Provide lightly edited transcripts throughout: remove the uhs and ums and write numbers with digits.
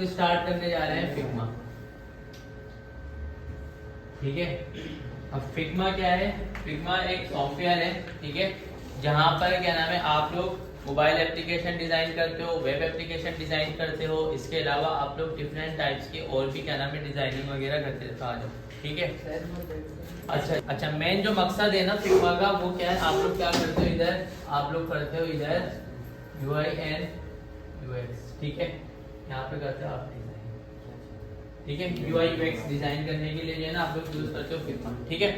Start करने जा रहे हैं फिग्मा। ठीक है, अब फिग्मा क्या है? फिग्मा एक सॉफ्टवेयर है, ठीक है, जहां पर क्या नाम है आप लोग मोबाइल एप्लीकेशन डिजाइन करते हो, वेब एप्लीकेशन डिजाइन करते हो, इसके अलावा आप लोग डिफरेंट टाइप्स की और भी क्या नाम है डिजाइनिंग वगैरह करते रहते हो। आ जाओ, ठीक है। अच्छा, मेन जो मकसद है ना फिग्मा का वो क्या है? आप लोग क्या करते हो इधर? आप लोग करते हो इधर UI एंड UX, ठीक है, यहाँ पे करते हो आप डिजाइन, ठीक है, UI UX डिजाइन करने के लिए जो है ना आप लोग यूज करते हो फिग्मा, ठीक है।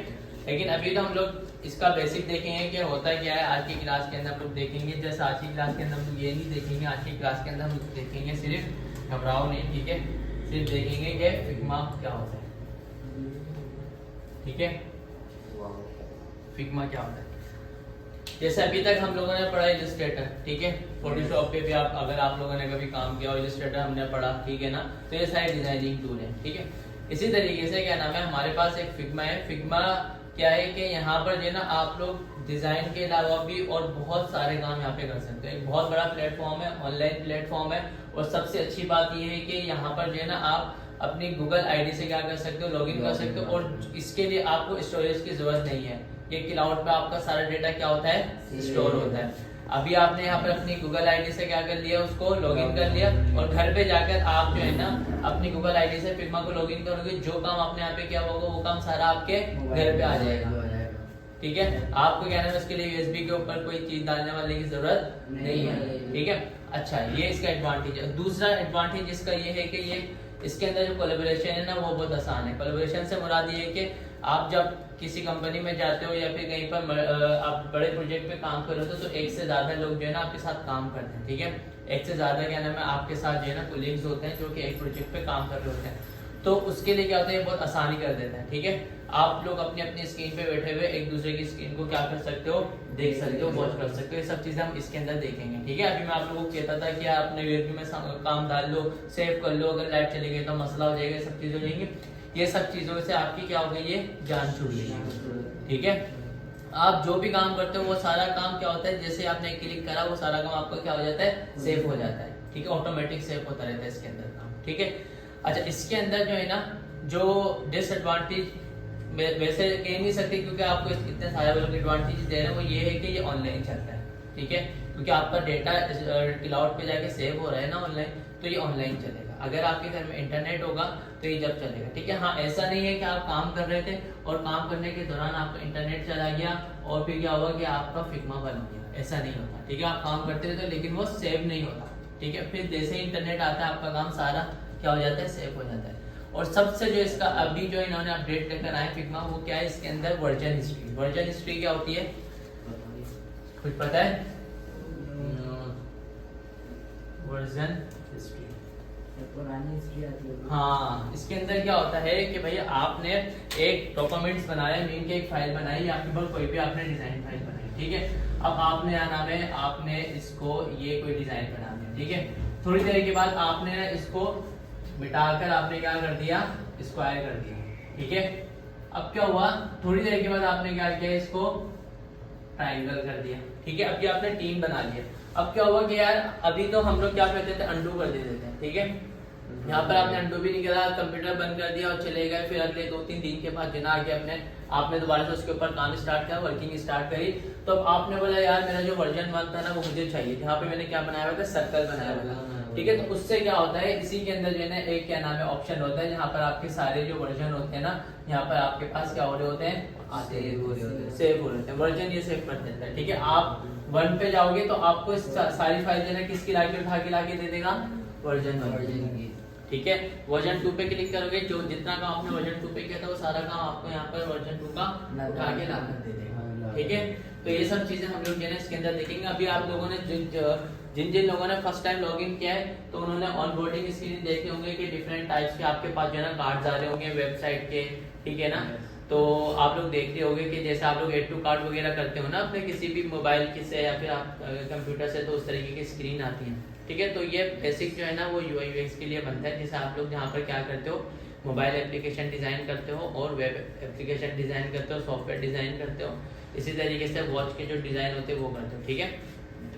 लेकिन अभी तो हम लोग इसका बेसिक देखेंगे कि होता क्या है। आज की क्लास के अंदर हम लोग देखेंगे, जैसे आज की क्लास के अंदर हम लोग ये नहीं देखेंगे, आज की क्लास के अंदर हम लोग देखेंगे सिर्फ, घबराओ नहीं, ठीक है, सिर्फ देखेंगे कि फिग्मा क्या होता है, ठीक है, फिग्मा क्या होता है। जैसे अभी तक हम लोगों ने पढ़ा इलस्ट्रेटर, ठीक है, फोटोशॉप पे भी आप अगर आप लोगों ने कभी काम किया और इलस्ट्रेटर हमने पढ़ा, ठीक है ना, तो ये सारे डिजाइनिंग टूल है, ठीक है। इसी तरीके से क्या नाम है हमारे पास एक फिग्मा है। फिग्मा क्या है कि यहाँ पर जो है ना आप लोग डिजाइन के अलावा भी और बहुत सारे काम यहाँ पे कर सकते हैं। एक बहुत बड़ा प्लेटफॉर्म है, ऑनलाइन प्लेटफॉर्म है, और सबसे अच्छी बात ये है कि यहाँ पर जो है ना आप अपनी गूगल आईडी से क्या कर सकते हो, लॉगिन कर सकते हो, और इसके लिए आपको स्टोरेज की जरूरत नहीं है। ये क्लाउड पे आपका सारा डेटा क्या होता है, स्टोर होता है। अभी आपने यहाँ पर अपनी गूगल आईडी से क्या कर लिया, उसको लॉगिन कर लिया, और घर पे जाकर आप जो है ना अपनी गूगल आईडी से फिग्मा को लॉगिन करोगे, जो काम आपने यहाँ पे किया होगा वो काम सारा आपके घर पे आ जाएगा, ठीक है। आपको क्या नाम है उसके लिए यूएसबी के ऊपर कोई चीज डालने वाले की जरूरत नहीं है, ठीक है। अच्छा, ये इसका एडवांटेज है। दूसरा एडवांटेज इसका ये है कि ये इसके अंदर जो कोलैबोरेशन है ना वो बहुत आसान है। कोलैबोरेशन से मुराद ये है कि आप जब किसी कंपनी में जाते हो या फिर कहीं पर आप बड़े प्रोजेक्ट पे काम कर रहे हो तो एक से ज्यादा लोग जो है ना आपके साथ काम करते हैं, ठीक है। एक से ज्यादा क्या नाम है आपके साथ जो है ना कोलीग्स होते हैं जो कि एक प्रोजेक्ट पे काम कर रहे होते हैं, तो उसके लिए क्या होता है बहुत आसानी कर देता है, ठीक है। आप लोग अपनी अपनी स्क्रीन पे बैठे हुए एक दूसरे की स्क्रीन को क्या कर सकते हो, देख सकते हो, वॉच कर सकते हो। ये सब चीजें हम इसके अंदर देखेंगे, ठीक है। अभी मैं आप लोगों को कहता था कि आप अपने यूएसबी में काम डाल लो, सेव कर लो, अगर लाइट चली गई तो मसला हो जाएगा, सब चीजें हो जाएंगी। ये सब चीजों से आपकी क्या हो गई, ये जान छूट गई, ठीक है। आप जो भी काम करते हो वो सारा काम क्या होता है, जैसे आपने क्लिक करा वो सारा काम आपका क्या हो जाता है, सेव हो जाता है, ठीक है, ऑटोमेटिक सेव होता रहता है इसके अंदर काम, ठीक है। अच्छा, इसके अंदर जो है ना जो डिसएडवांटेज वैसे कह नहीं सकते क्योंकि आपको इतने सारे लोग एडवांटेज दे रहे हैं, वो ये है कि ये ऑनलाइन चलता है, ठीक है, क्योंकि आपका डेटा क्लाउड पे जाके सेव हो रहा है ना ऑनलाइन, तो ये ऑनलाइन चलेगा। अगर आपके घर में इंटरनेट होगा तो ये जब चलेगा, ठीक है। हाँ, ऐसा नहीं है कि आप काम कर रहे थे और काम करने के दौरान आपका इंटरनेट चला गया और फिर क्या हुआ कि आपका फिग्मा बंद हो गया, ऐसा नहीं होता, ठीक है। आप काम करते रहते लेकिन वो सेव नहीं होता, ठीक है। फिर जैसे ही इंटरनेट आता है आपका काम सारा क्या हो जाता है, सेव हो जाता है। और सबसे जो इसका अभी जो इन्होंने अपडेट लेकर आए फिग्मा, वो क्या है, इसके अंदर वर्जन हिस्ट्री। वर्जन हिस्ट्री क्या होती है, कुछ पता है? वर्जन हिस्ट्री, हाँ, इसके अंदर क्या होता है कि भैया आपने एक डॉक्यूमेंट्स बनाया, मीन की एक फाइल बनाई या फिर कोई भी आपने डिजाइन फाइल बनाई, ठीक है। अब आपने क्या नाम है, आपने इसको ये कोई डिजाइन बना दिया, ठीक है। थोड़ी देर के बाद आपने इसको मिटाकर आपने क्या कर दिया, स्क्वायर कर दिया, ठीक है। अब क्या हुआ, थोड़ी देर के बाद आपने क्या किया, इसको ट्रायंगल कर दिया, ठीक है। अब ये आपने टीम बना लिया। अब क्या हुआ कि यार अभी तो हम लोग क्या करते थे, अंडू कर देते थे, ठीक है। यहाँ पर आपने अंडू भी नहीं करा, कंप्यूटर बंद कर दिया और चले गए। फिर अगले 2-3 दिन के बाद जना आके आपने दोबारा से उसके ऊपर काम स्टार्ट किया, वर्किंग स्टार्ट करी, तो अब आपने बोला यार मेरा जो वर्जन 1 था ना वो मुझे चाहिए। यहाँ पे मैंने क्या बनाया हुआ था, सर्कल बनाया हुआ था, ठीक है। तो उससे क्या होता है, इसी के अंदर जो है ना एक क्या नाम है ऑप्शन होता है, जहाँ पर आपके सारे जो वर्जन होते हैं ना, यहाँ पर आपके पास क्या हो रहे होते हैं, सेव हो रहे हैं, वर्जन ये सेव कर देता है, ठीक है। आप 1 पे जाओगे तो आपको सारी फाइल जो है किसकी लाके उठा के लाके दे देगा, वर्जन की, ठीक है। वर्जन 2 पे क्लिक करोगे, जो जितना काम आपने वर्जन 2 पे किया था वो सारा काम आपको यहाँ पर वर्जन 2 का उठा के लाकर दे देगा, ठीक है। तो ये सब चीजें हम लोग इसके अंदर देखेंगे। अभी आप लोगों ने जिन जिन लोगों ने फर्स्ट टाइम लॉगिन किया है तो उन्होंने ऑनबोर्डिंग स्क्रीन देखे होंगे कि डिफरेंट टाइप्स के आपके पास जो है ना कार्ड्स आ रहे होंगे वेबसाइट के, ठीक है ना। तो आप लोग देखते होंगे कि जैसे आप लोग एड टू कार्ड वगैरह करते हो ना अपने किसी भी मोबाइल की से या फिर आप कंप्यूटर से, तो उस तरीके की स्क्रीन आती है, ठीक है। तो ये बेसिक जो है ना वो UI UX के लिए बनता है, जैसे आप लोग जहाँ पर क्या करते हो, मोबाइल एप्लीकेशन डिजाइन करते हो और वेब एप्लीकेशन डिजाइन करते हो, सॉफ्टवेयर डिजाइन करते हो, इसी तरीके से वॉच के जो डिजाइन होते हैं वो करते हो, ठीक है।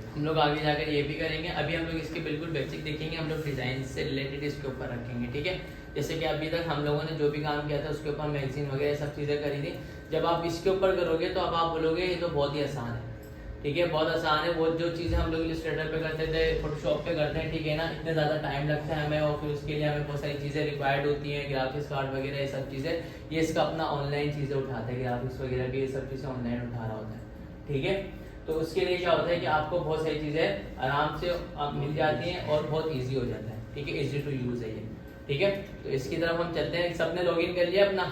हम लोग आगे जाकर ये भी करेंगे। अभी हम लोग इसके बिल्कुल बेसिक देखेंगे, हम लोग डिज़ाइन से रिलेटेड इसके ऊपर रखेंगे, ठीक है। जैसे कि अभी तक हम लोगों ने जो भी काम किया था उसके ऊपर मैगजीन वगैरह सब चीज़ें करी थी। जब आप इसके ऊपर करोगे तो अब आप बोलोगे ये तो बहुत ही आसान है, ठीक है, बहुत आसान है। वो जो चीज़ें हम लोग इलस्ट्रेटर पे करते थे, फोटोशॉप पे करते हैं, ठीक है ना, इतने ज़्यादा टाइम लगता है हमें, और फिर उसके लिए हमें बहुत सारी चीज़ें रिक्वायर्ड होती हैं, ग्राफिक्स कार्ड वगैरह ये सब चीज़ें। ये इसका अपना ऑनलाइन चीज़ें उठाते हैं, ग्राफिक्स वगैरह की ये सब चीज़ें ऑनलाइन उठा रहा होता है, ठीक है। तो उसके लिए क्या होता है कि आपको बहुत सारी चीज़ें आराम से आप मिल जाती हैं और बहुत ईजी हो जाता है, ठीक है, ईजी टू यूज़ है ये, ठीक है। तो इसकी तरफ हम चलते हैं। सबने लॉगिन कर लिया अपना?